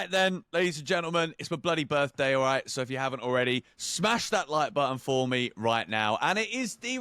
right then, ladies and gentlemen, it's my bloody birthday, all right? So if you haven't already, smash that like button for me right now. And it is the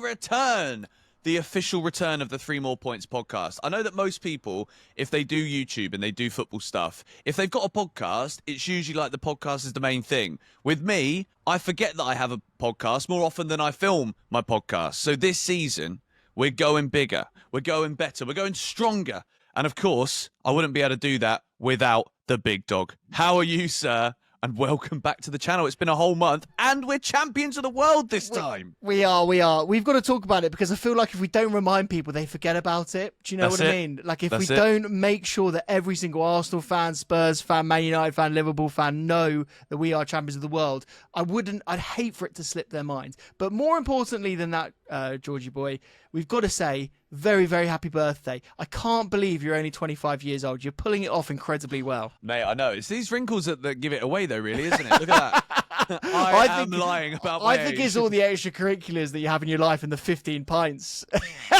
official return of the 3 More Points podcast. I know that most people, if they do YouTube and they do football stuff, if they've got a podcast, it's usually like the podcast is the main thing. With me, I forget that I have a podcast more often than I film my podcast. So this season, we're going bigger, we're going better, we're going stronger. And of course, I wouldn't be able to do that without the big dog. How are you, sir? And welcome back to the channel. It's been a whole month, and we're champions of the world this time. We are. We've got to talk about it because I feel like if we don't remind people, they forget about it. Do you know what I mean? Like if we don't make sure that every single Arsenal fan, Spurs fan, Man United fan, Liverpool fan know that we are champions of the world, I'd hate for it to slip their minds. But more importantly than that, Georgie boy, we've got to say, very, very happy birthday. I can't believe you're only 25 years old. You're pulling it off incredibly well. Mate, I know. It's these wrinkles that give it away, though, really, isn't it? Look at that. I am lying about my age. It's all the extracurriculars that you have in your life and the 15 pints.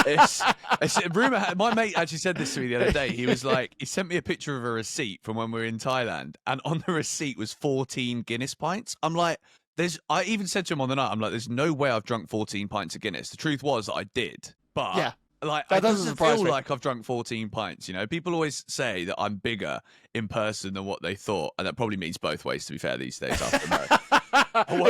it's rumour. My mate actually said this to me the other day. He was like, he sent me a picture of a receipt from when we were in Thailand, and on the receipt was 14 Guinness pints. I'm like, I even said to him on the night, I'm like, there's no way I've drunk 14 pints of Guinness. The truth was that I did, but yeah. Like, it doesn't feel like I've drunk 14 pints, you know? People always say that I'm bigger in person than what they thought, and that probably means both ways, to be fair, these days after America.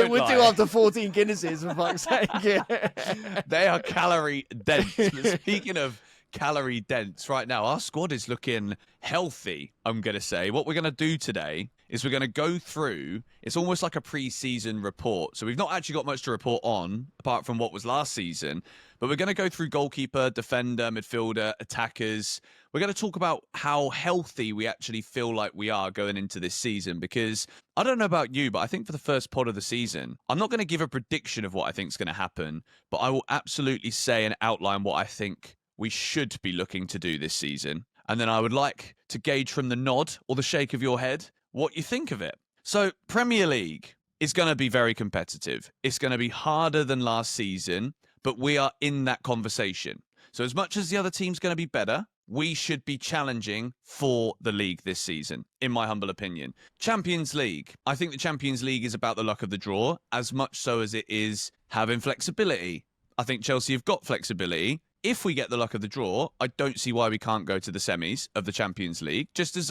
It would do after 14 Guinnesses, for fuck's sake. They are calorie dense. But speaking of calorie dense, right now, our squad is looking healthy, I'm going to say. What we're going to do today is we're going to go through, it's almost like a pre-season report. So we've not actually got much to report on, apart from what was last season. But we're going to go through goalkeeper, defender, midfielder, attackers. We're going to talk about how healthy we actually feel like we are going into this season. Because I don't know about you, but I think for the first pod of the season, I'm not going to give a prediction of what I think is going to happen. But I will absolutely say and outline what I think we should be looking to do this season. And then I would like to gauge from the nod or the shake of your head what you think of it. So Premier League is going to be very competitive. It's going to be harder than last season, but we are in that conversation. So as much as the other team's going to be better, we should be challenging for the league this season, in my humble opinion. Champions League. I think the Champions League is about the luck of the draw, as much so as it is having flexibility. I think Chelsea have got flexibility. If we get the luck of the draw, I don't see why we can't go to the semis of the Champions League, just as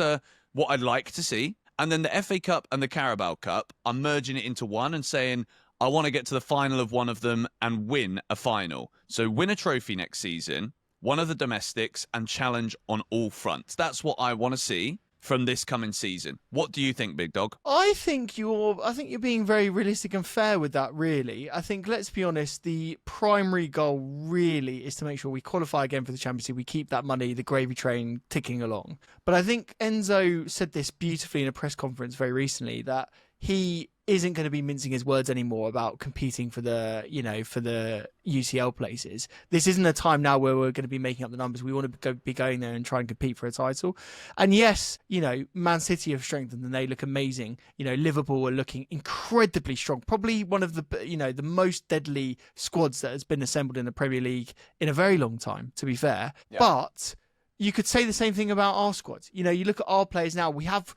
what I'd like to see. And then the FA Cup and the Carabao Cup, I'm merging it into one and saying, I want to get to the final of one of them and win a final. So win a trophy next season, one of the domestics, and challenge on all fronts. That's what I want to see from this coming season. What do you think, Big Dog? I think you're being very realistic and fair with that, really. I think, let's be honest, the primary goal really is to make sure we qualify again for the Champions League. We keep that money, the gravy train, ticking along. But I think Enzo said this beautifully in a press conference very recently, that he isn't going to be mincing his words anymore about competing for the UCL places. This isn't a time now where we're going to be making up the numbers. We want to be going there and try and compete for a title. And yes, Man City have strengthened and they look amazing. Liverpool are looking incredibly strong. Probably one of the most deadly squads that has been assembled in the Premier League in a very long time, to be fair. Yeah. But you could say the same thing about our squad. You look at our players now. We have,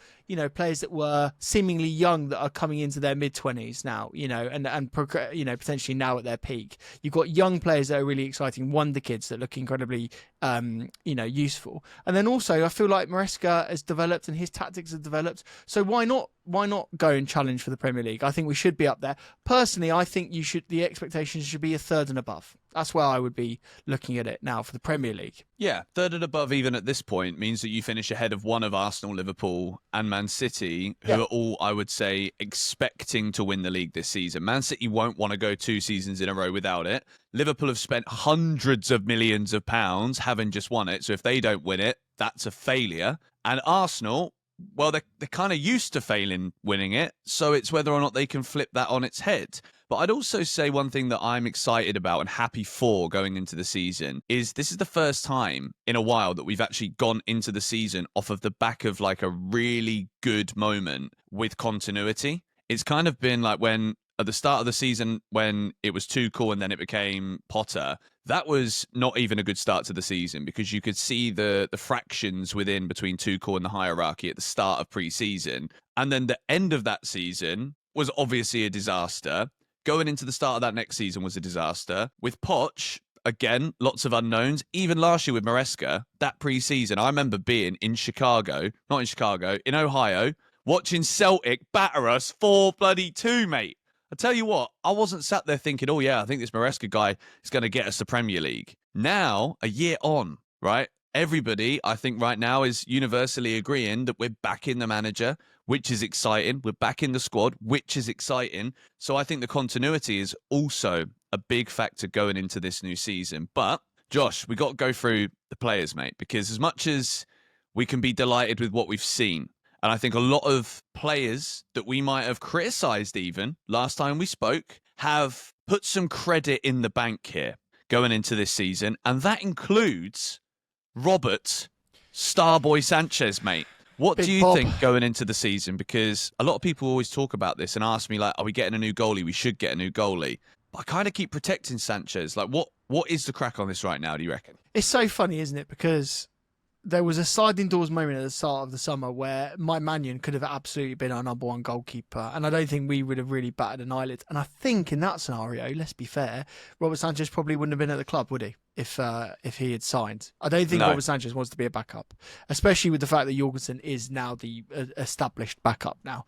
players that were seemingly young that are coming into their mid-20s now, and potentially now at their peak. You've got young players that are really exciting, wonder kids that look incredibly, useful. And then also, I feel like Maresca has developed and his tactics have developed. So why not go and challenge for the Premier League? I think we should be up there. Personally, I think the expectations should be a third and above. That's where I would be looking at it now for the Premier League. Yeah, third and above even at this point means that you finish ahead of one of Arsenal, Liverpool and Man City, who are all, I would say, expecting to win the league this season. Man City won't want to go 2 seasons in a row without it. Liverpool have spent hundreds of millions of pounds having just won it. So if they don't win it, that's a failure. And Arsenal, well, they're kind of used to winning it. So it's whether or not they can flip that on its head. But I'd also say one thing that I'm excited about and happy for going into the season is this is the first time in a while that we've actually gone into the season off of the back of like a really good moment with continuity. It's kind of been like when at the start of the season when it was Tuchel and then it became Potter, that was not even a good start to the season because you could see the fractions between Tuchel and the hierarchy at the start of pre-season. And then the end of that season was obviously a disaster. Going into the start of that next season was a disaster. With Poch, again, lots of unknowns. Even last year with Maresca, that pre-season, I remember being in Ohio, watching Celtic batter us 4-2, mate. I tell you what, I wasn't sat there thinking, oh yeah, I think this Maresca guy is going to get us the Premier League. Now, a year on, right? Everybody, I think right now is universally agreeing that we're backing the manager, which is exciting. We're backing the squad, which is exciting. So I think the continuity is also a big factor going into this new season. But Josh, we got to go through the players, mate, because as much as we can be delighted with what we've seen, and I think a lot of players that we might have criticised even last time we spoke have put some credit in the bank here going into this season. And that includes Robert Starboy Sanchez, mate. What Big do you Bob. think going into the season? Because a lot of people always talk about this and ask me, like, are we getting a new goalie? We should get a new goalie. But I kind of keep protecting Sanchez. Like, what is the crack on this right now, do you reckon? It's so funny, isn't it? Because there was a sliding doors moment at the start of the summer where Mike Mannion could have absolutely been our number one goalkeeper. And I don't think we would have really batted an eyelid. And I think in that scenario, let's be fair, Robert Sanchez probably wouldn't have been at the club, would he? If he had signed. I don't think Robert Sanchez wants to be a backup, especially with the fact that Jorgensen is now the established backup now.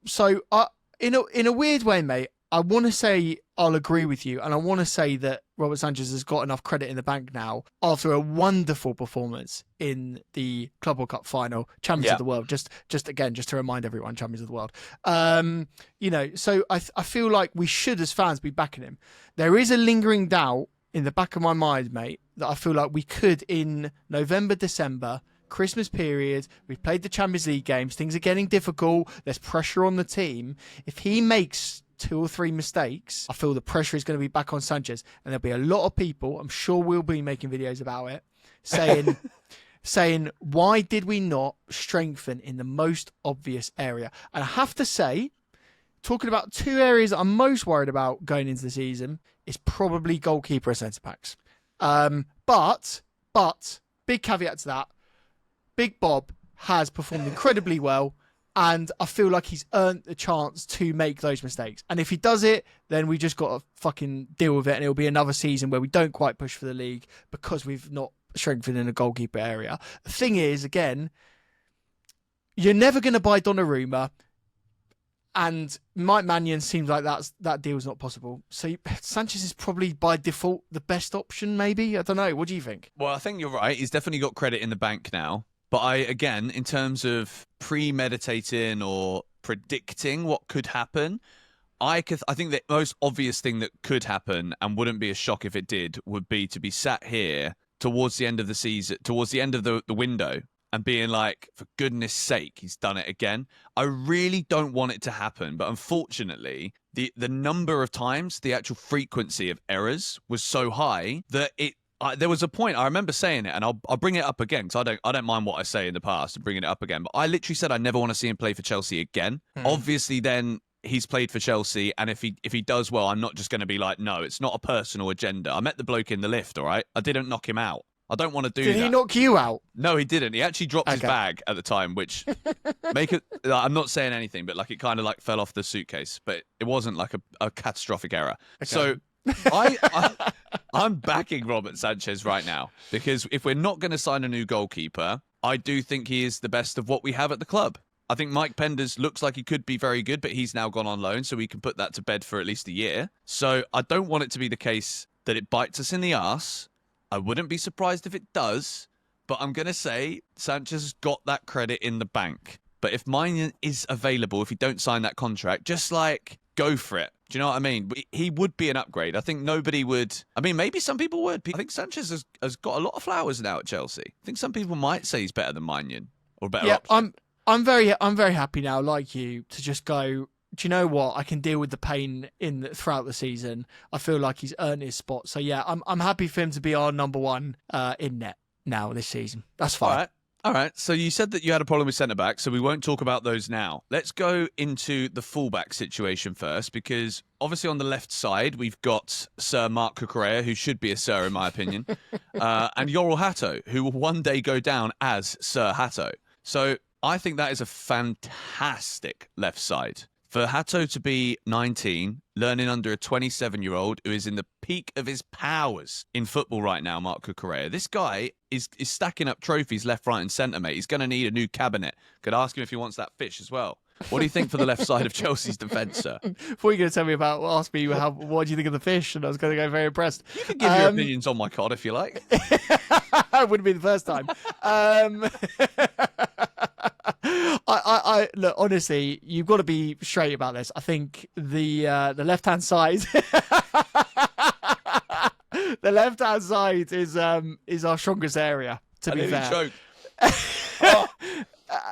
So in a weird way, mate, I want to say I'll agree with you, and I want to say that Robert Sanchez has got enough credit in the bank now after a wonderful performance in the Club World Cup final, Champions of the World. Just to remind everyone, Champions of the World. So I feel like we should, as fans, be backing him. There is a lingering doubt in the back of my mind, mate, that I feel like we could in November, December, Christmas period, we've played the Champions League games, things are getting difficult, there's pressure on the team. If he makes 2 or 3 mistakes, I feel the pressure is going to be back on Sanchez, and there'll be a lot of people, I'm sure we'll be making videos about it, saying why did we not strengthen in the most obvious area? And I have to say, talking about 2 areas that I'm most worried about going into the season is probably goalkeeper and centre backs. But big caveat to that, Big Bob has performed incredibly well, and I feel like he's earned the chance to make those mistakes. And if he does it, then we just got to fucking deal with it, and it'll be another season where we don't quite push for the league because we've not strengthened in the goalkeeper area. The thing is, again, you're never going to buy Donnarumma, and Mike Mannion seems like that deal's not possible. So Sanchez is probably by default the best option, maybe? I don't know. What do you think? Well, I think you're right. He's definitely got credit in the bank now. But again, in terms of premeditating or predicting what could happen, I think the most obvious thing that could happen, and wouldn't be a shock if it did, would be to be sat here towards the end of the season, towards the end of the window, and being like, for goodness sake, he's done it again. I really don't want it to happen, but unfortunately, the number of times, the actual frequency of errors was so high that there was a point, I remember saying it, and I'll bring it up again, because I don't mind what I say in the past and bringing it up again, but I literally said I never want to see him play for Chelsea again. Obviously, then he's played for Chelsea, and if he does well, I'm not just going to be like, no, it's not a personal agenda. I met the bloke in the lift, all right? I didn't knock him out. I don't want to do that. Did he knock you out? No, he didn't. He actually dropped his bag at the time, which I'm not saying anything, but like it kind of like fell off the suitcase, but it wasn't like a catastrophic error. Okay. So I'm backing Robert Sanchez right now, because if we're not going to sign a new goalkeeper, I do think he is the best of what we have at the club. I think Mike Penders looks like he could be very good, but he's now gone on loan, so we can put that to bed for at least a year. So I don't want it to be the case that it bites us in the arse. I wouldn't be surprised if it does, but I'm going to say Sanchez has got that credit in the bank. But if mine is available, if he don't sign that contract, just like go for it. Do you know what I mean? He would be an upgrade. I think nobody would. I mean, maybe some people would. I think Sanchez has got a lot of flowers now at Chelsea. I think some people might say he's better than Maignan or better. Yeah, option. I'm very happy now, like you, to just go, do you know what? I can deal with the pain throughout the season. I feel like he's earned his spot. So yeah, I'm happy for him to be our number one in net now this season. That's fine. All right. All right, so you said that you had a problem with centre-back, so we won't talk about those now. Let's go into the fullback situation first, because obviously on the left side, we've got Sir Mark Cucurella, who should be a Sir in my opinion, and Yoral Hatto, who will one day go down as Sir Hatto. So I think that is a fantastic left side. For Hatto to be 19, learning under a 27-year-old who is in the peak of his powers in football right now, Mark Cucurella. This guy is stacking up trophies left, right and centre, mate. He's going to need a new cabinet. Could ask him if he wants that fish as well. What do you think for the left side of Chelsea's defence, sir? Before you're going to tell me ask me what do you think of the fish, and I was going to go very impressed. You can give your opinions on my cod if you like. It wouldn't be the first time. I look, honestly, you've got to be straight about this. I think the left-hand side, the left-hand side is our strongest area. To be fair,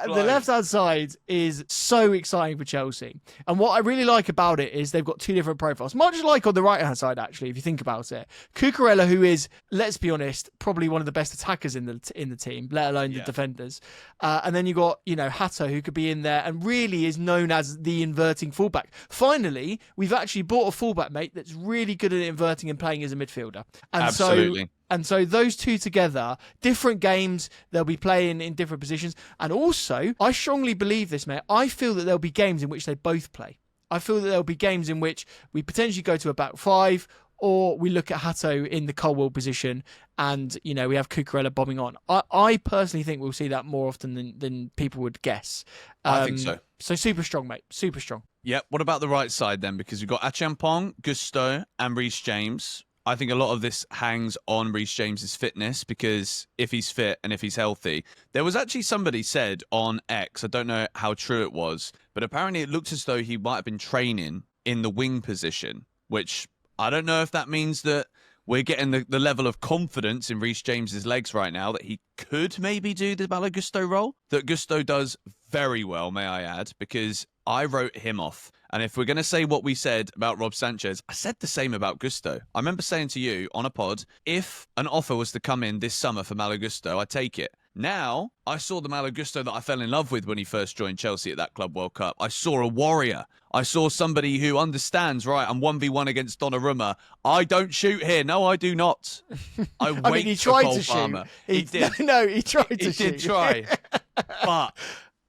the left-hand side is so exciting for Chelsea. And what I really like about it is they've got two different profiles. Much like on the right-hand side, actually, if you think about it. Cucurella, who is, let's be honest, probably one of the best attackers in the team, let alone the defenders. And then you got, Hatto, who could be in there and really is known as the inverting fullback. Finally, we've actually bought a fullback, mate, that's really good at inverting and playing as a midfielder. And Absolutely. And so those two together, different games, they'll be playing in different positions. And also, I strongly believe this, mate. I feel that there'll be games in which they both play. I feel that there'll be games in which we potentially go to a back five, or we look at Hatto in the Colwell position and, we have Cucurella bombing on. I personally think we'll see that more often than people would guess. I think so. So super strong, mate. Super strong. Yeah. What about the right side then? Because we've got Achampong, Gusto and Reece James. I think a lot of this hangs on Reece James's fitness, because if he's fit and if he's healthy, there was actually somebody said on X, I don't know how true it was, but apparently it looks as though he might have been training in the wing position, which I don't know if that means that we're getting the level of confidence in Reece James's legs right now that he could maybe do the Malo Gusto role that Gusto does very well, may I add, because I wrote him off. And if we're going to say what we said about Rob Sanchez, I said the same about Gusto. I remember saying to you on a pod, if an offer was to come in this summer for Malo Gusto, I'd take it. Now, I saw the Malo Gusto that I fell in love with when he first joined Chelsea at that Club World Cup. I saw a warrior. I saw somebody who understands, right, I'm 1v1 against Donnarumma. I don't shoot here. No, I do not. I wait he for tried Cole to Palmer. shoot. He did. No, he tried to He shoot. did try. But...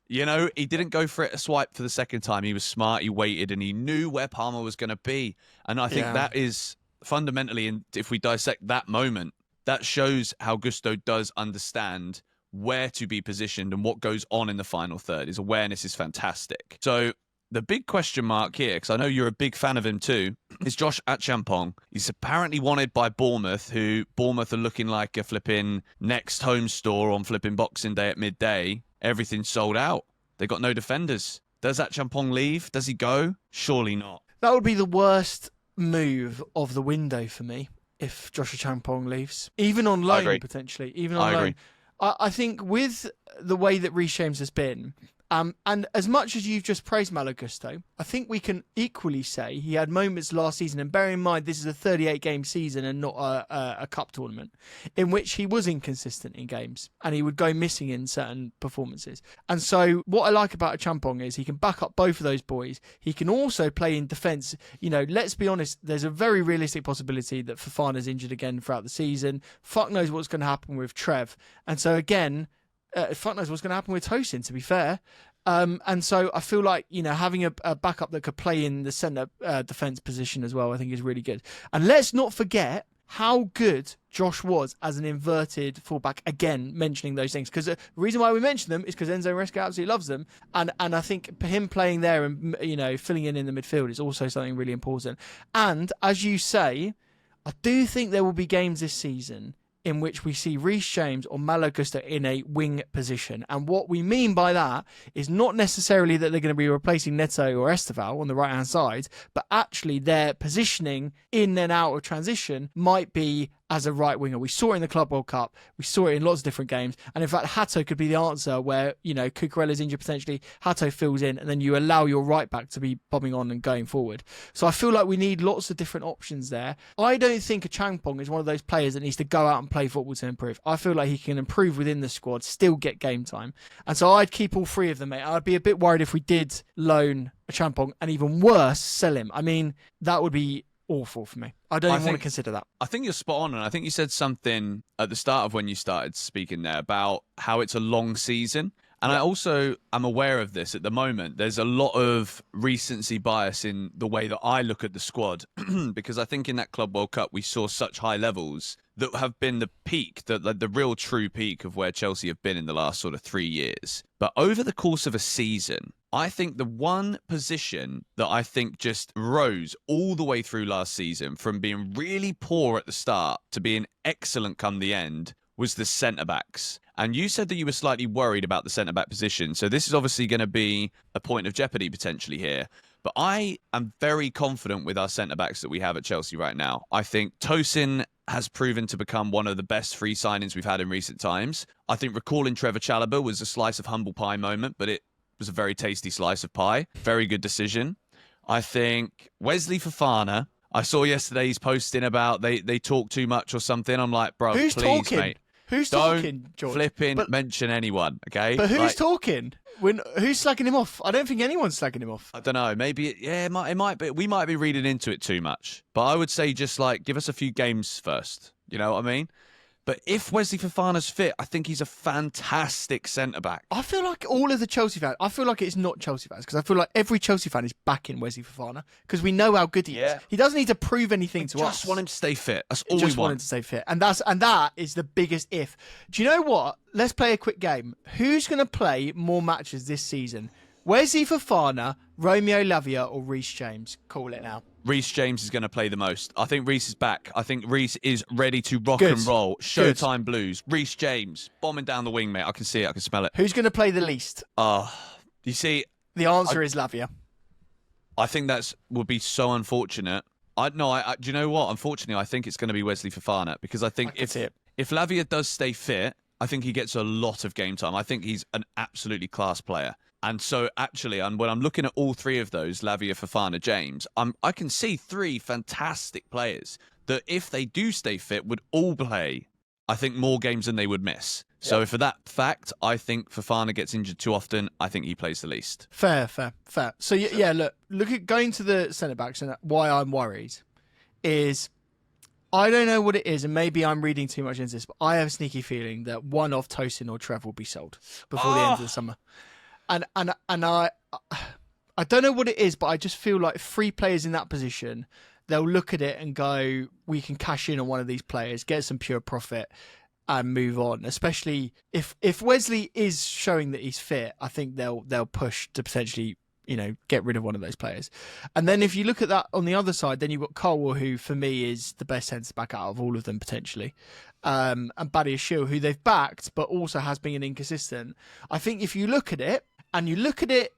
he didn't go for it a swipe for the second time. He was smart. He waited and he knew where Palmer was going to be. And I think that is fundamentally, and if we dissect that moment, that shows how Gusto does understand where to be positioned and what goes on in the final third. His awareness is fantastic. So the big question mark here, because I know you're a big fan of him too, is Josh Achampong. He's apparently wanted by Bournemouth, who Bournemouth are looking like a flipping next home store on flipping Boxing Day at midday. Everything's sold out. They got no defenders. Does Achampong leave? Does he go? Surely not. That would be the worst move of the window for me if Josh Achampong leaves. Even on loan, potentially. Even on loan. Agree. I think with the way that Reece James has been, and as much as you've just praised Malo Gusto, I think we can equally say he had moments last season, and bear in mind this is a 38-game season and not a cup tournament, in which he was inconsistent in games and he would go missing in certain performances. And so what I like about Achampong is he can back up both of those boys. He can also play in defence. Let's be honest, there's a very realistic possibility that Fofana's injured again throughout the season. Fuck knows what's going to happen with Trev. And so again, fuck knows what's going to happen with Tosin, to be fair. And so I feel like, having a backup that could play in the centre defence position as well, I think is really good. And let's not forget how good Josh was as an inverted fullback. Again, mentioning those things, because the reason why we mention them is because Enzo Maresca absolutely loves them. And I think him playing there and, filling in the midfield is also something really important. And as you say, I do think there will be games this season in which we see Reece James or Malo Gusto in a wing position. And what we mean by that is not necessarily that they're going to be replacing Neto or Esteval on the right-hand side, but actually their positioning in and out of transition might be as a right winger. We saw it in the Club World Cup. We saw it in lots of different games. And in fact, Hato could be the answer where, Cucurella's injured potentially, Hato fills in, and then you allow your right back to be bombing on and going forward. So I feel like we need lots of different options there. I don't think a Champong is one of those players that needs to go out and play football to improve. I feel like he can improve within the squad, still get game time. And so I'd keep all three of them, mate. I'd be a bit worried if we did loan a Champong, and even worse, sell him. I mean, that would be awful for me. I don't even want to consider that. I think you're spot on, and I think you said something at the start of when you started speaking there about how it's a long season. And I also am aware of this at the moment. There's a lot of recency bias in the way that I look at the squad because I think in that Club World Cup we saw such high levels that have been the peak, the real true peak of where Chelsea have been in the last sort of 3 years. But over the course of a season, I think the one position that I think just rose all the way through last season from being really poor at the start to being excellent come the end was the centre-backs. And you said that you were slightly worried about the centre-back position. So this is obviously going to be a point of jeopardy potentially here. But I am very confident with our centre-backs that we have at Chelsea right now. I think Tosin has proven to become one of the best free signings we've had in recent times. I think recalling Trevor Chalobah was a slice of humble pie moment, but it was a very tasty slice of pie. Very good decision. I think Wesley Fofana, I saw yesterday he's posting about they talk too much or something. I'm like, bro, who's please, talking? mate. Who's Don't talking, George? flipping mention anyone, okay? But who's talking? Who's slagging him off? I don't think anyone's slagging him off. I don't know. Maybe, it might be. We might be reading into it too much. But I would say just give us a few games first. You know what I mean? But if Wesley Fofana's fit, I think he's a fantastic centre-back. I feel like all of the Chelsea fans, I feel like it's not Chelsea fans, because I feel like every Chelsea fan is backing Wesley Fofana, because we know how good he is. He doesn't need to prove anything to us. Just want him to stay fit. That's all we just want. want him to stay fit. And that is the biggest if. Do you know what? Let's play a quick game. Who's going to play more matches this season? Wesley Fofana, Romeo Lavia, or Reece James? Call it now. Reece James is going to play the most. I think Reece is back. I think Reece is ready to rock and roll. Showtime Blues. Reece James bombing down the wing, mate. I can see it. I can smell it. Who's going to play the least? You see, the answer is Lavia. I think would be so unfortunate. Do you know what? Unfortunately, I think it's going to be Wesley Fofana, because I think if Lavia does stay fit, I think he gets a lot of game time. I think he's an absolutely class player. And so actually, when I'm looking at all three of those, Lavia, Fofana, James, I can see three fantastic players that if they do stay fit would all play, I think, more games than they would miss. So for that fact, I think Fofana gets injured too often. I think he plays the least. Fair. So yeah, look at going to the centre-backs, and why I'm worried is I don't know what it is, and maybe I'm reading too much into this, but I have a sneaky feeling that one of Tosin or Trev will be sold before the end of the summer. And I don't know what it is, but I just feel like 3 players in that position, they'll look at it and go, we can cash in on one of these players, get some pure profit and move on. Especially if Wesley is showing that he's fit, I think they'll push to potentially, get rid of one of those players. And then if you look at that on the other side, then you've got Colwell, who for me is the best centre-back out of all of them potentially. And Badiashile, who they've backed, but also has been inconsistent. I think if you look at it, and you look at it,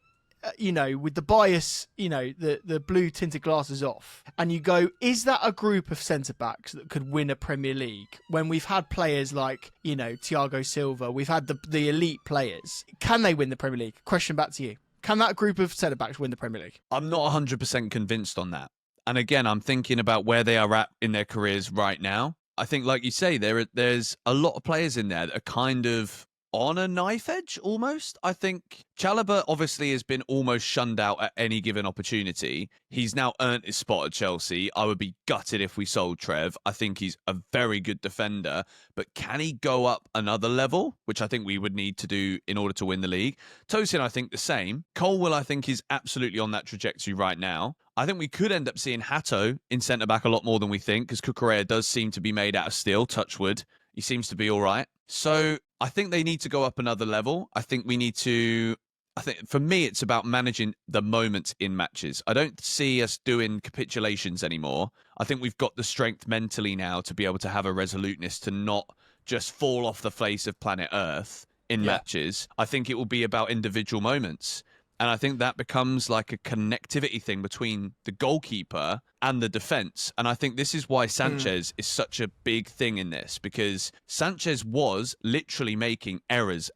with the bias, the blue tinted glasses off, and you go, is that a group of centre-backs that could win a Premier League? When we've had players like, Thiago Silva, we've had the elite players. Can they win the Premier League? Question back to you. Can that group of centre-backs win the Premier League? I'm not 100% convinced on that. And again, I'm thinking about where they are at in their careers right now. I think, like you say, there's a lot of players in there that are kind of on a knife edge almost. I think Chalobah obviously has been almost shunned out at any given opportunity. He's now earned his spot at Chelsea. I would be gutted if we sold Trev. I think he's a very good defender, but can he go up another level, which I think we would need to do in order to win the league? Tosin, I think the same. Colwell, I think, is absolutely on that trajectory right now. I think we could end up seeing Hato in centre-back a lot more than we think, because Cucurella does seem to be made out of steel, touch wood. He seems to be all right. So I think they need to go up another level. I think for me, it's about managing the moments in matches. I don't see us doing capitulations anymore. I think we've got the strength mentally now to be able to have a resoluteness to not just fall off the face of planet Earth in matches. I think it will be about individual moments. And I think that becomes like a connectivity thing between the goalkeeper and the defense. And I think this is why Sanchez is such a big thing in this, because Sanchez was literally making errors,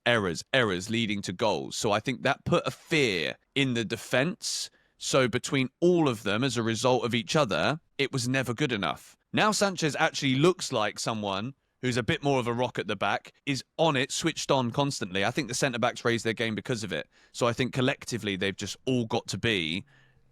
leading to goals. So I think that put a fear in the defense. So between all of them, as a result of each other, it was never good enough. Now Sanchez actually looks like someone who's a bit more of a rock at the back, is on it, switched on constantly. I think the centre-backs raised their game because of it. So I think collectively they've just all got to be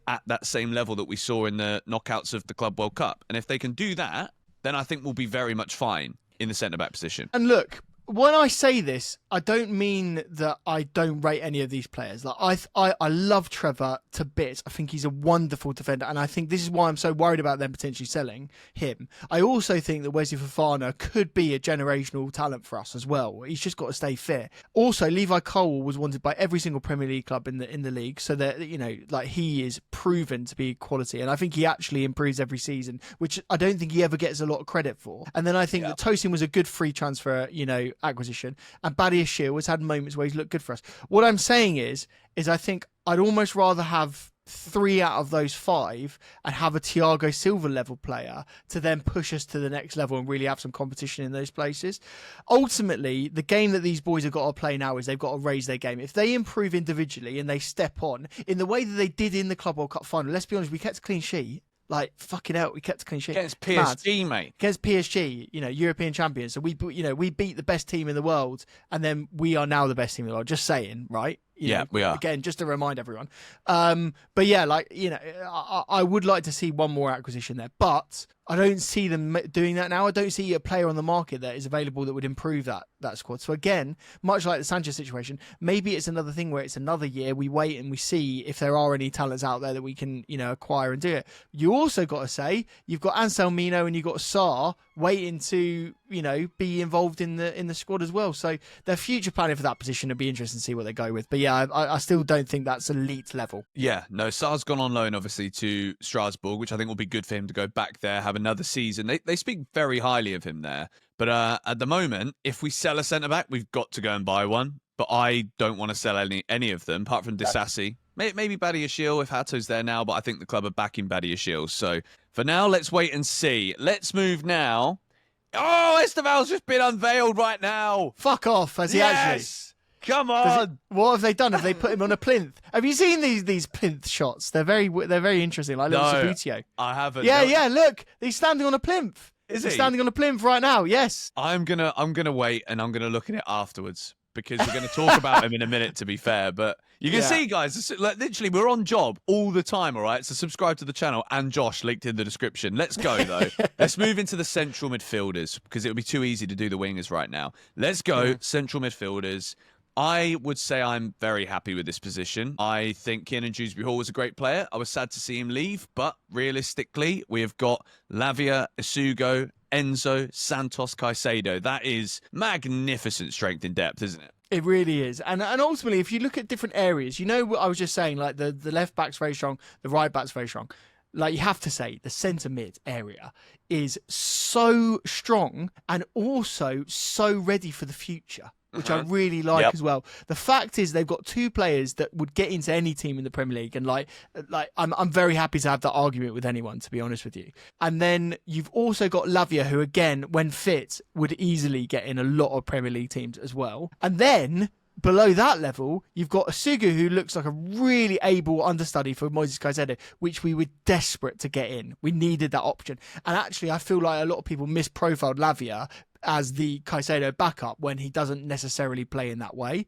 at that same level that we saw in the knockouts of the Club World Cup. And if they can do that, then I think we'll be very much fine in the centre-back position. And look, when I say this, I don't mean that I don't rate any of these players. Like I love Trevor to bits. I think he's a wonderful defender, and I think this is why I'm so worried about them potentially selling him. I also think that Wesley Fofana could be a generational talent for us as well. He's just got to stay fit. Also, Levi Colwill was wanted by every single Premier League club in the league, so that, you know, like, he is proven to be quality, and I think he actually improves every season, which I don't think he ever gets a lot of credit for. And then I think that Tosin was a good free transfer, you know, acquisition, and Badiashile has had moments where he's looked good for us. What I'm saying is I think I'd almost rather have 3 out of those 5 and have a Thiago Silva level player to then push us to the next level and really have some competition in those places. Ultimately, the game that these boys have got to play now is they've got to raise their game. If they improve individually and they step on in the way that they did in the Club World Cup final, let's be honest, we kept a clean sheet. Like, fucking hell, we kept a clean sheet. Against PSG, mate. Against PSG, you know, European champions. So we beat the best team in the world, and then we are now the best team in the world. Just saying, right? You know, we are. Again, just to remind everyone. But yeah, like, you know, I would like to see one more acquisition there, but I don't see them doing that now. I don't see a player on the market that is available that would improve that squad. So again, much like the Sanchez situation, maybe it's another thing where it's another year. We wait and we see if there are any talents out there that we can, you know, acquire and do it. You also got to say you've got Anselmino and you've got Sarr waiting to, you know, be involved in the squad as well. So their future planning for that position would be interesting to see what they go with. But yeah, I still don't think that's elite level. Yeah, no, Sarr's gone on loan, obviously, to Strasbourg, which I think will be good for him to go back there, have another season. They speak very highly of him there. But at the moment, if we sell a centre-back, we've got to go and buy one. But I don't want to sell any of them, apart from Disasi. Maybe Badiashile if Hato's there now, but I think the club are backing Badiashile. So for now, let's wait and see. Let's move now. Oh, Esteval's just been unveiled right now. Fuck off, has he actually? Come on. What have they done? Have they put him on a plinth? Have you seen these plinth shots? They're very interesting, like little Sabutio. I haven't. Yeah, look, he's standing on a plinth. Is he's he? standing on a plinth right now, yes. I'm gonna wait and I'm gonna look at it afterwards, because we're going to talk about him in a minute, to be fair. But you can see, guys, like, literally, we're on job all the time, all right? So subscribe to the channel, and Josh linked in the description. Let's go, though. Let's move into the central midfielders, because it would be too easy to do the wingers right now. Let's go, central midfielders. I would say I'm very happy with this position. I think Kiernan Dewsbury-Hall was a great player. I was sad to see him leave, but realistically, we have got Lavia, Isugo, Enzo, Santos, Caicedo. That is magnificent strength in depth, isn't it? It really is. And ultimately, if you look at different areas, you know what I was just saying, like the left back's very strong, the right back's very strong. Like, you have to say the centre mid area is so strong and also so ready for the future, which I really like as well. The fact is they've got 2 players that would get into any team in the Premier League, and like I'm very happy to have that argument with anyone, to be honest with you. And then you've also got Lavia, who again, when fit, would easily get in a lot of Premier League teams as well. And then below that level, you've got Isugu, who looks like a really able understudy for Moises Caicedo, which we were desperate to get in. We needed that option. And actually, I feel like a lot of people misprofiled Lavia as the Caicedo backup when he doesn't necessarily play in that way.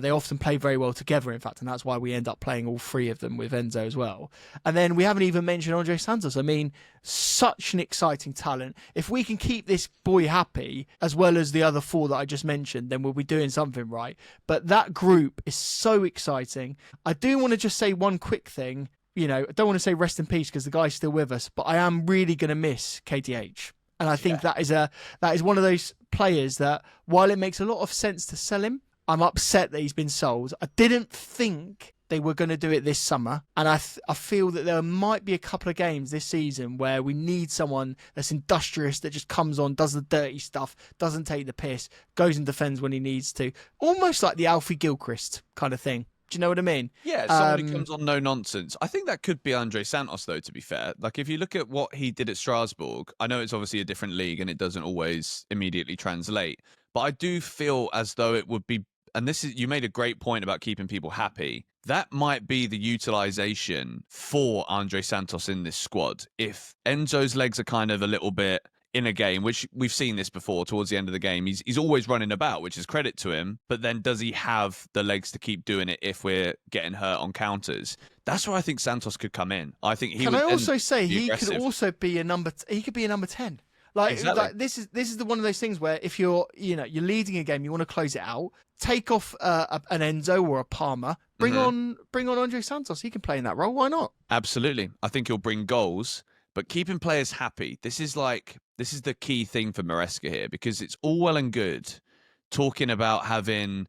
They often play very well together, in fact, and that's why we end up playing all 3 of them with Enzo as well. And then we haven't even mentioned Andre Santos. I mean, such an exciting talent. If we can keep this boy happy, as well as the other 4 that I just mentioned, then we'll be doing something right. But that group is so exciting. I do want to just say one quick thing. You know, I don't want to say rest in peace because the guy's still with us, but I am really going to miss KTH. And I think that is one of those players that, while it makes a lot of sense to sell him, I'm upset that he's been sold. I didn't think they were going to do it this summer. And I feel that there might be a couple of games this season where we need someone that's industrious, that just comes on, does the dirty stuff, doesn't take the piss, goes and defends when he needs to. Almost like the Alfie Gilchrist kind of thing. Do you know what I mean? Yeah, someone who comes on no nonsense. I think that could be Andre Santos, though, to be fair. Like, if you look at what he did at Strasbourg, I know it's obviously a different league and it doesn't always immediately translate, but I do feel as though it would be, and this is, you made a great point about keeping people happy. That might be the utilization for Andre Santos in this squad. If Enzo's legs are kind of a little bit in a game, which we've seen this before towards the end of the game, he's always running about, which is credit to him. But then does he have the legs to keep doing it if we're getting hurt on counters? That's where I think Santos could come in. I think he Can would I also say be he aggressive. could also be a number? He could be a number 10. Like, Exactly. like this is one of those things where if you're leading a game, you want to close it out. Take off an Enzo or a Palmer. Bring on Andre Santos. He can play in that role. Why not? Absolutely. I think he'll bring goals, but keeping players happy. This is the key thing for Maresca here, because it's all well and good talking about having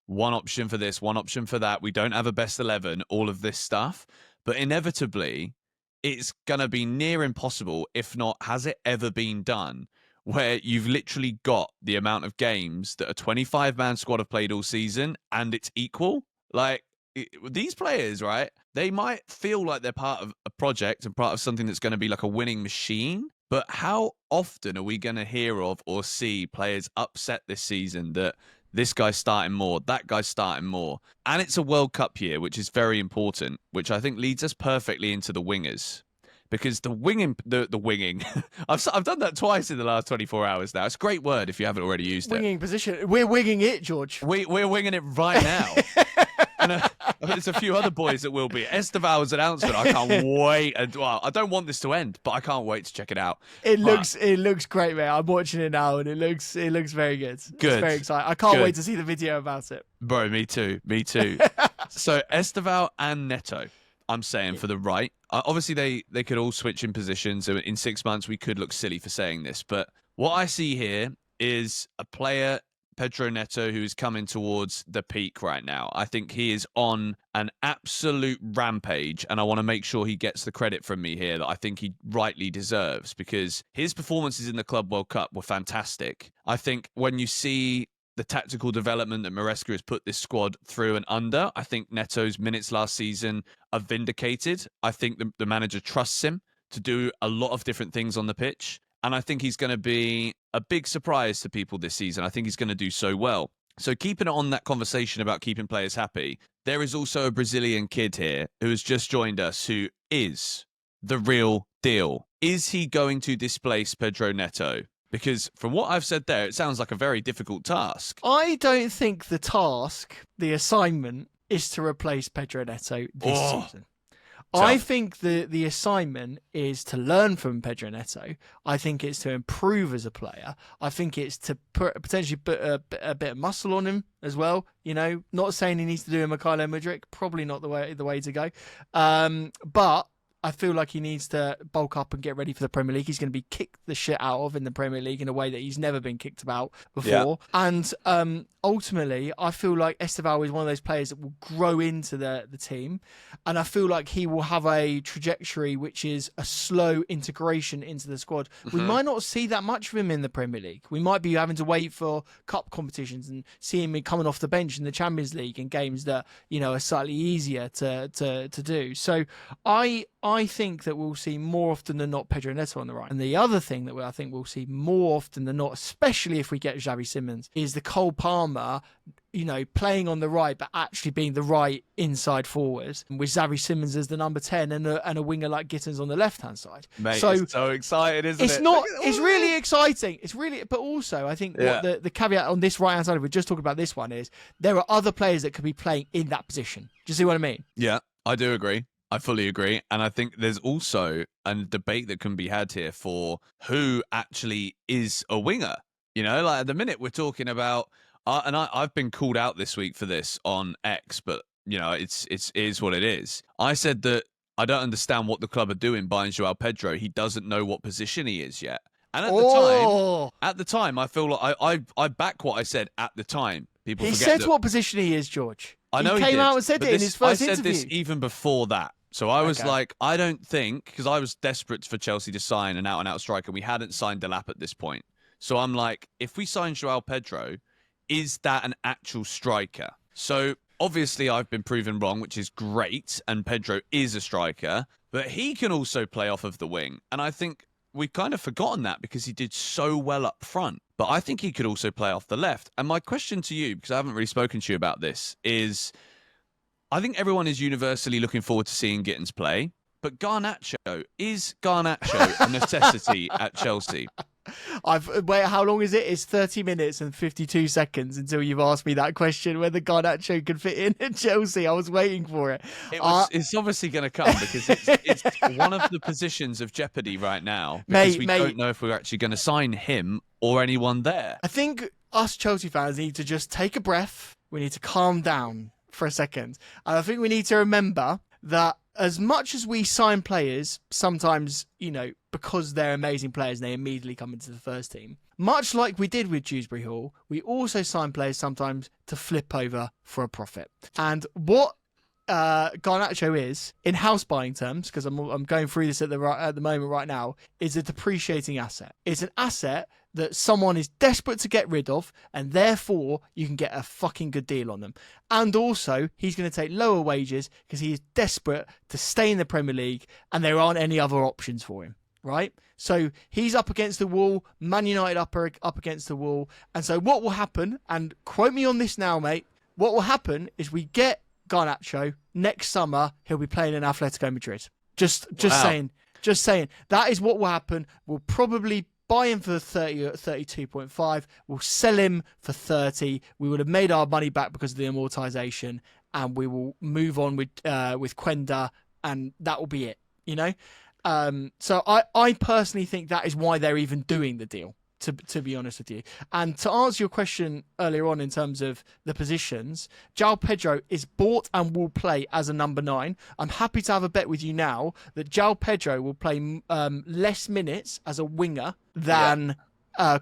one option for this, one option for that. We don't have a best 11, all of this stuff. But inevitably, it's going to be near impossible, if not, has it ever been done, where you've literally got the amount of games that a 25-man squad have played all season and it's equal. Like, these players, right, they might feel like they're part of a project and part of something that's going to be like a winning machine. But how often are we going to hear of or see players upset this season that this guy's starting more, that guy's starting more? And it's a World Cup year, which is very important, which I think leads us perfectly into the wingers. Because the winging, I've done that twice in the last 24 hours now. It's a great word if you haven't already used it. Winging position. We're winging it, George. We're winging it right now. And there's a few other boys that will be. Esteval's announcement, I can't wait. Well, I don't want this to end, but I can't wait to check it out. It looks great, mate. I'm watching it now, and it looks very good. Good. It's very exciting. I can't wait to see the video about it. Bro, me too. So Esteval and Neto, I'm saying, for the right. Obviously, they could all switch in positions. In 6 months, we could look silly for saying this. But what I see here is a player, Pedro Neto, who is coming towards the peak right now. I think he is on an absolute rampage, and I want to make sure he gets the credit from me here that I think he rightly deserves, because his performances in the Club World Cup were fantastic. I think when you see the tactical development that Maresca has put this squad through and under, I think Neto's minutes last season are vindicated. I think the manager trusts him to do a lot of different things on the pitch. And I think he's going to be a big surprise to people this season. I think he's going to do so well. So keeping it on that conversation about keeping players happy, there is also a Brazilian kid here who has just joined us who is the real deal. Is he going to displace Pedro Neto? Because from what I've said there, it sounds like a very difficult task. I don't think the assignment, is to replace Pedro Neto this season. I think the assignment is to learn from Pedro Neto. I think it's to improve as a player. I think it's to potentially put a bit of muscle on him as well. You know, not saying he needs to do a Mykhailo Mudryk, probably not the way to go. But I feel like he needs to bulk up and get ready for the Premier League. He's going to be kicked the shit out of in the Premier League in a way that he's never been kicked about before. Yeah. And ultimately, I feel like Esteval is one of those players that will grow into the team. And I feel like he will have a trajectory which is a slow integration into the squad. Mm-hmm. We might not see that much of him in the Premier League. We might be having to wait for cup competitions and see him coming off the bench in the Champions League in games that, you know, are slightly easier to do. So I think that we'll see more often than not Pedro Neto on the right. And the other thing that I think we'll see more often than not, especially if we get Xavi Simons, is the Cole Palmer, you know, playing on the right, but actually being the right inside forward, with Xavi Simons as the number 10 and a winger like Gittins on the left-hand side. Mate, it's so exciting, isn't it? It's really exciting. It's really, but also I think what the caveat on this right-hand side, if we're just talking about this one, is there are other players that could be playing in that position. Do you see what I mean? Yeah, I do agree. I fully agree. And I think there's also a debate that can be had here for who actually is a winger. You know, like at the minute we're talking about, and I've been called out this week for this on X, but, you know, it is what it is. I said that I don't understand what the club are doing buying Joao Pedro. He doesn't know what position he is yet. And at the time, I feel like I back what I said at the time. He said what position he is, George. I know he came out and said it in his first interview. I said this even before that. So I was like, I don't think, because I was desperate for Chelsea to sign an out-and-out striker. We hadn't signed Delap at this point. So I'm like, if we sign Joao Pedro, is that an actual striker? So obviously I've been proven wrong, which is great, and Pedro is a striker, but he can also play off of the wing. And I think we've kind of forgotten that because he did so well up front. But I think he could also play off the left. And my question to you, because I haven't really spoken to you about this, is I think everyone is universally looking forward to seeing Gittins play. But is Garnacho a necessity at Chelsea? Wait, how long is it? It's 30 minutes and 52 seconds until you've asked me that question whether Garnacho could fit in at Chelsea. I was waiting for it. It's obviously going to come because it's one of the positions of jeopardy right now because we don't know if we're actually going to sign him or anyone there. I think us Chelsea fans need to just take a breath. We need to calm down for a second. And I think we need to remember that as much as we sign players, sometimes, because they're amazing players and they immediately come into the first team, much like we did with Dewsbury Hall, we also sign players sometimes to flip over for a profit. And what Garnacho is, in house buying terms, because I'm going through this at the moment right now, is a depreciating asset. It's an asset that someone is desperate to get rid of, and therefore you can get a fucking good deal on them. And also, he's going to take lower wages because he is desperate to stay in the Premier League, and there aren't any other options for him, right? So he's up against the wall, Man United up against the wall, and so what will happen, and quote me on this now, mate, what will happen is we get Garnacho next summer, he'll be playing in Atletico Madrid. Just saying. That is what will happen. We'll probably buy him for 30 or 32.5. We'll sell him for 30. We would have made our money back because of the amortization, and we will move on with Quenda, and that will be it. So I personally think that is why they're even doing the deal. To be honest with you. And to answer your question earlier on in terms of the positions, João Pedro is bought and will play as a number 9. I'm happy to have a bet with you now that João Pedro will play less minutes as a winger than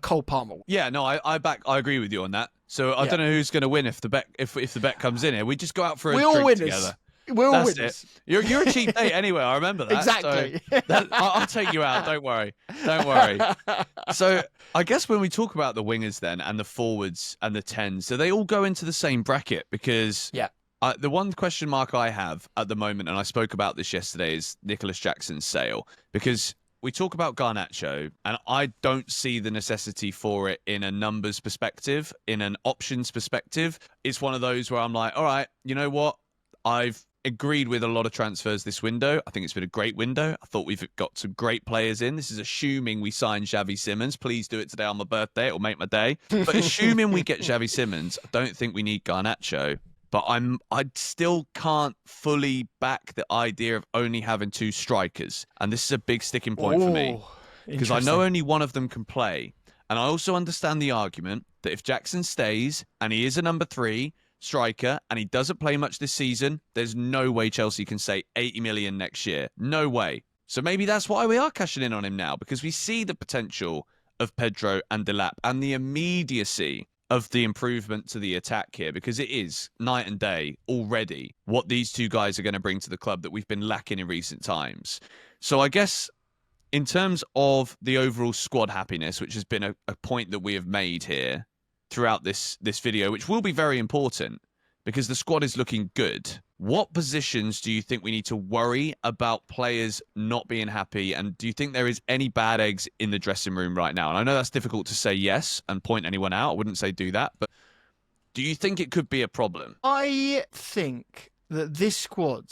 Cole Palmer. Yeah, no, I agree with you on that. So I don't know who's going to win if the bet comes in here. We just go out for a drink together. We're all winners. You're a cheap date anyway. I remember that. Exactly. So I'll take you out. Don't worry. So I guess when we talk about the wingers then and the forwards and the 10s, so they all go into the same bracket because the one question mark I have at the moment, and I spoke about this yesterday, is Nicholas Jackson's sale, because we talk about Garnacho, and I don't see the necessity for it in a numbers perspective, in an options perspective. It's one of those where I'm like, all right, you know what? I've agreed with a lot of transfers this window. I think it's been a great window. I thought we've got some great players in. This is assuming we sign Xavi Simons. Please do it today on my birthday. It'll make my day. But assuming we get Xavi Simons, I don't think we need Garnacho. But I still can't fully back the idea of only having 2 strikers. And this is a big sticking point for me. Because I know only one of them can play. And I also understand the argument that if Jackson stays and he is a number 3 striker and he doesn't play much this season, there's no way Chelsea can say 80 million next year. No way. So maybe that's why we are cashing in on him now, because we see the potential of Pedro and Delap and the immediacy of the improvement to the attack here, because it is night and day already what these 2 guys are going to bring to the club that we've been lacking in recent times. So I guess in terms of the overall squad happiness, which has been a point that we have made here throughout this video, which will be very important because the squad is looking good. What positions do you think we need to worry about players not being happy? And do you think there is any bad eggs in the dressing room right now? And I know that's difficult to say yes and point anyone out. I wouldn't say do that. But do you think it could be a problem? I think that this squad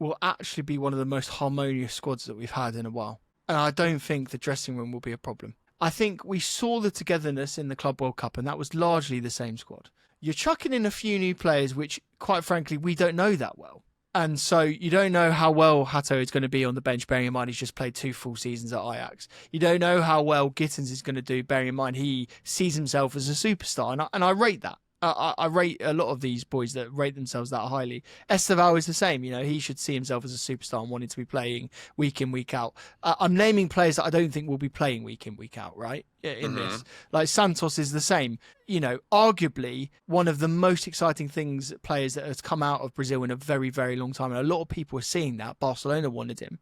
will actually be one of the most harmonious squads that we've had in a while. And I don't think the dressing room will be a problem. I think we saw the togetherness in the Club World Cup, and that was largely the same squad. You're chucking in a few new players, which, quite frankly, we don't know that well. And so you don't know how well Hato is going to be on the bench, bearing in mind he's just played 2 full seasons at Ajax. You don't know how well Gittins is going to do, bearing in mind he sees himself as a superstar. And I rate that. I rate a lot of these boys that rate themselves that highly. Esteval is the same. He should see himself as a superstar and wanting to be playing week in, week out. I'm naming players that I don't think will be playing week in, week out, right? In this. Like Santos is the same. Arguably one of the most exciting players that has come out of Brazil in a very, very long time. And a lot of people are seeing that. Barcelona wanted him.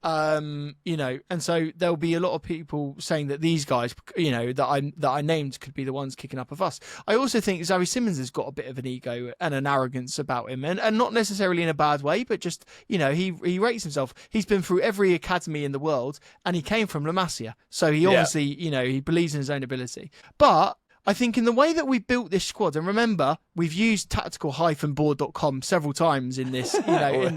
And so there'll be a lot of people saying that these guys, that I named could be the ones kicking up a fuss. I also think Xavi Simons has got a bit of an ego and an arrogance about him, and not necessarily in a bad way, but just, he rates himself. He's been through every academy in the world, and he came from La Masia. So he obviously, he believes in his own ability. But I think in the way that we built this squad, and remember, we've used tactical-board.com several times in this, in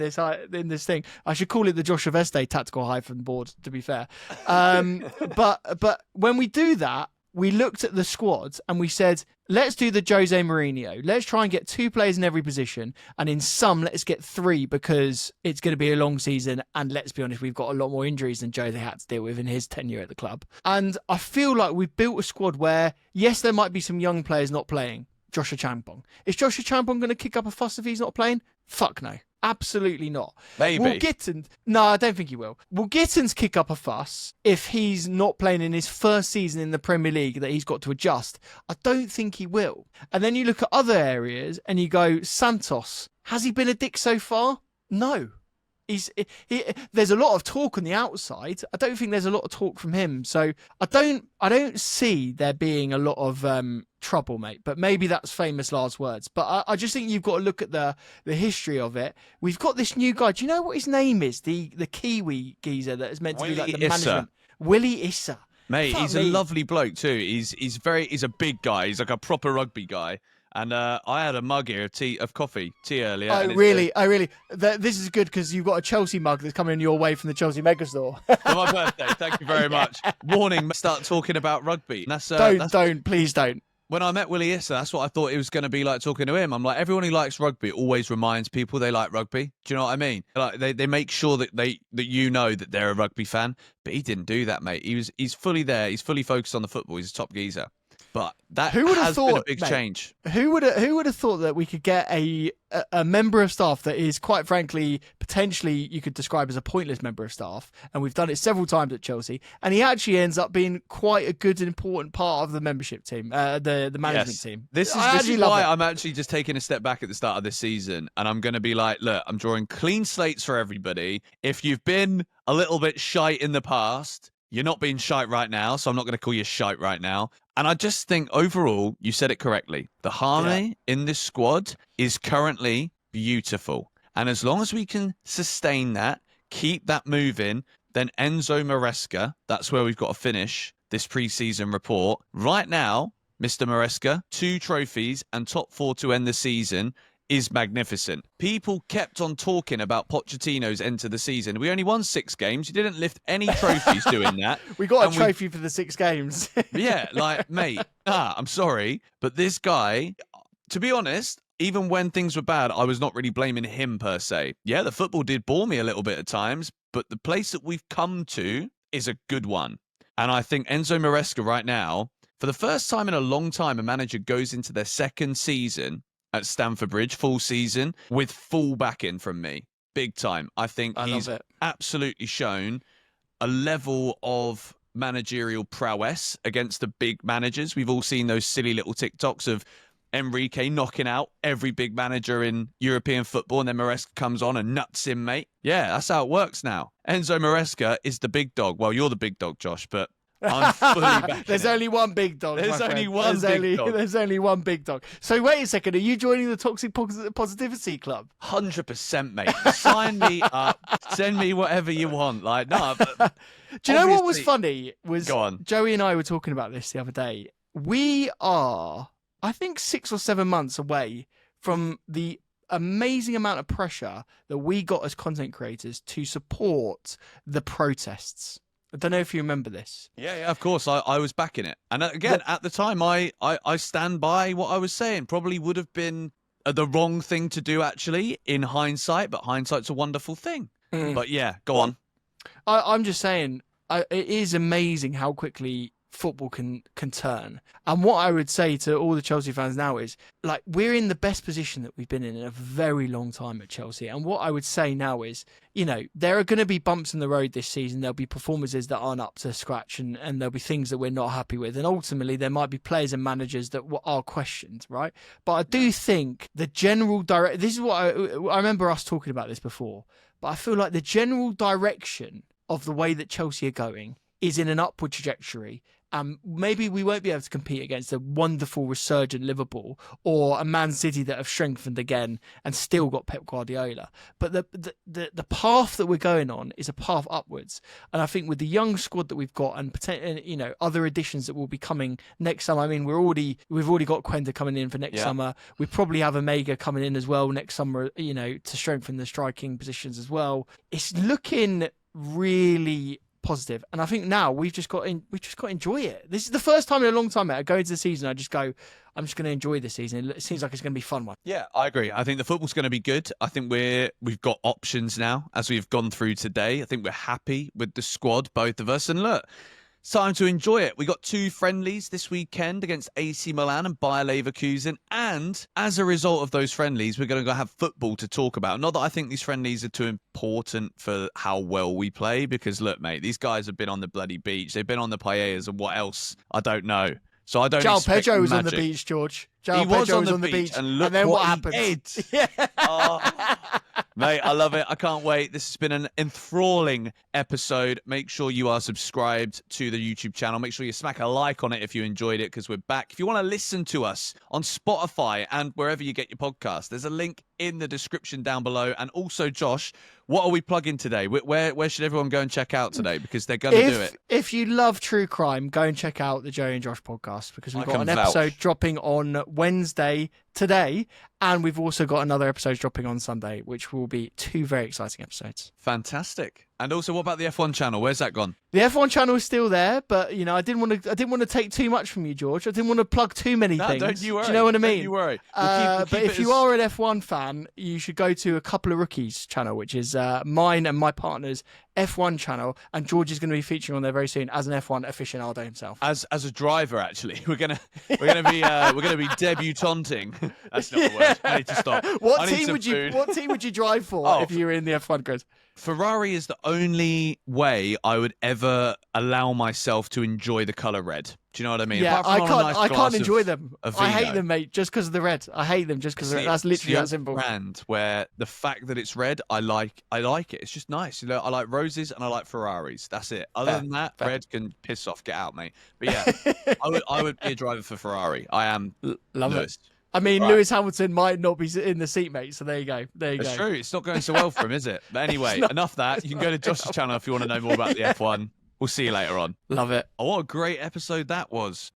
this thing. I should call it the Josh Aveste tactical-board, to be fair. But when we do that, we looked at the squad and we said, let's do the Jose Mourinho. Let's try and get 2 players in every position. And in some, let's get 3 because it's going to be a long season. And let's be honest, we've got a lot more injuries than Jose had to deal with in his tenure at the club. And I feel like we've built a squad where, yes, there might be some young players not playing. Joshua Champong. Is Joshua Champong going to kick up a fuss if he's not playing? Fuck no. Absolutely not. Maybe. No, I don't think he will. Will Gittins kick up a fuss if he's not playing in his first season in the Premier League that he's got to adjust? I don't think he will. And then you look at other areas and you go, Santos, has he been a dick so far? No. There's a lot of talk on the outside. I don't think there's a lot of talk from him. So I don't see there being a lot of trouble, mate. But maybe that's famous last words. But I just think you've got to look at the history of it. We've got this new guy. Do you know what his name is? The Kiwi geezer that is meant to be like the management. Willie Issa. Mate, he's a lovely bloke too. He's a big guy. He's like a proper rugby guy. And I had a mug here of coffee, tea earlier. Oh, really? This is good because you've got a Chelsea mug that's coming your way from the Chelsea Megastore. For my birthday. Thank you very much. Warning, start talking about rugby. Please don't. When I met Willie Issa, that's what I thought it was going to be like talking to him. I'm like, everyone who likes rugby always reminds people they like rugby. Do you know what I mean? Like they make sure that that that they're a rugby fan. But he didn't do that, mate. He's fully there. He's fully focused on the football. He's a top geezer. But that has been a big change. Who would have thought that we could get a member of staff that is, quite frankly, potentially you could describe as a pointless member of staff, and we've done it several times at Chelsea, and he actually ends up being quite a good and important part of the membership team, the management team. This is why I'm actually just taking a step back at the start of this season, and I'm going to be like, look, I'm drawing clean slates for everybody. If you've been a little bit shite in the past, you're not being shite right now, so I'm not going to call you shite right now. And I just think overall, you said it correctly. The harmony in this squad is currently beautiful. And as long as we can sustain that, keep that moving, then Enzo Maresca, that's where we've got to finish this preseason report. Right now, Mr. Maresca, 2 trophies and top 4 to end the season is magnificent. People kept on talking about Pochettino's end to the season. We only won 6 games. You didn't lift any trophies doing that. We got a trophy for the 6 games. Yeah, like, mate, I'm sorry, but this guy, to be honest, even when things were bad, I was not really blaming him per se. Yeah, the football did bore me a little bit at times, but the place that we've come to is a good one. And I think Enzo Maresca right now, for the first time in a long time, a manager goes into their second season at Stamford Bridge, full season, with full backing from me. Big time. I think he's absolutely shown a level of managerial prowess against the big managers. We've all seen those silly little TikToks of Enrique knocking out every big manager in European football, and then Maresca comes on and nuts him, mate. Yeah, that's how it works now. Enzo Maresca is the big dog. Well, you're the big dog, Josh, but I'm fully back. There's only one big dog. There's only one big dog. There's only one big dog. So wait a second. Are you joining the Toxic Positivity Club? 100%, mate. Sign me up. Send me whatever you want. Like, no. Do you know what was funny? Go on. Joey and I were talking about this the other day. We are, I think, 6 or 7 months away from the amazing amount of pressure that we got as content creators to support the protests. I don't know if you remember this. Yeah, of course. I was backing it. And again, at the time, I stand by what I was saying. Probably would have been the wrong thing to do, actually, in hindsight. But hindsight's a wonderful thing. But yeah, go on. I'm just saying, it is amazing how quickly football can turn. And what I would say to all the Chelsea fans now is, like, we're in the best position that we've been in a very long time at Chelsea. And what I would say now is, you know, there are going to be bumps in the road this season. There'll be performances that aren't up to scratch, and there'll be things that we're not happy with. And ultimately, there might be players and managers that are questioned, right? But I do think the general this is what I remember us talking about this before, but I feel like the general direction of the way that Chelsea are going is in an upward trajectory. Maybe we won't be able to compete against a wonderful resurgent Liverpool or a Man City that have strengthened again and still got Pep Guardiola. But the path that we're going on is a path upwards. And I think with the young squad that we've got and other additions that will be coming next summer. I mean, we've already got Quenda coming in for next summer. We probably have Omega coming in as well next summer, to strengthen the striking positions as well. It's looking really positive, and I think now we've just got to enjoy it. This is the first time in a long time, mate, I go into the season, I'm just going to enjoy this season. It seems like it's going to be a fun one. Yeah, I agree. I think the football's going to be good. I think we've got options now as we've gone through today. I think we're happy with the squad, both of us, and look, it's time to enjoy it. We got 2 friendlies this weekend against AC Milan and Bayer Leverkusen. And as a result of those friendlies, we're going to go have football to talk about. Not that I think these friendlies are too important for how well we play, because look, mate, these guys have been on the bloody beach. They've been on the paellas and what else? I don't know. So I don't João expect Pedro was magic. on the beach, George. He was on the beach, and look then what happened. happened? Yeah. Mate, I love it. I can't wait. This has been an enthralling episode. Make sure you are subscribed to the YouTube channel. Make sure you smack a like on it if you enjoyed it, because we're back. If you want to listen to us on Spotify and wherever you get your podcast, there's a link in the description down below. And also, Josh, what are we plugging today? Where should everyone go and check out today? Because they're going to do it. If you love true crime, go and check out the Joe and Josh podcast, because we've got an episode dropping on Wednesday today, and we've also got another episode dropping on Sunday, which will be 2 very exciting episodes. Fantastic. And also, what about the F1 channel? Where's that gone? The F1 channel is still there, but I didn't want to take too much from you, George. I didn't want to plug too many things. Don't you worry. Do you know what I mean? Don't you worry. But if you are an F1 fan, you should go to A Couple of Rookies channel, which is mine and my partner's F1 channel, and George is going to be featuring on there very soon as an F1 aficionado himself. As a driver, actually, we're gonna be debutanting. That's not the word. I need to stop. What team would you drive for if you were in the F1 grid? Ferrari is the only way I would ever allow myself to enjoy the colour red. Do you know what I mean? Yeah, I can't enjoy them. I hate them, mate, just because of the red. I hate them just because of the red. That's literally that simple. Brand where the fact that it's red, I like it. It's just nice. I like roses and I like Ferraris. That's it. Other than that, red can piss off. Get out, mate. But yeah, I would be a driver for Ferrari. I am. Love it. I mean, right. Lewis Hamilton might not be in the seat, mate, so there you go. It's true. It's not going so well for him, is it? But anyway, enough that. You can go to Josh's channel if you want to know more about the F1. We'll see you later on. Love it. Oh, what a great episode that was.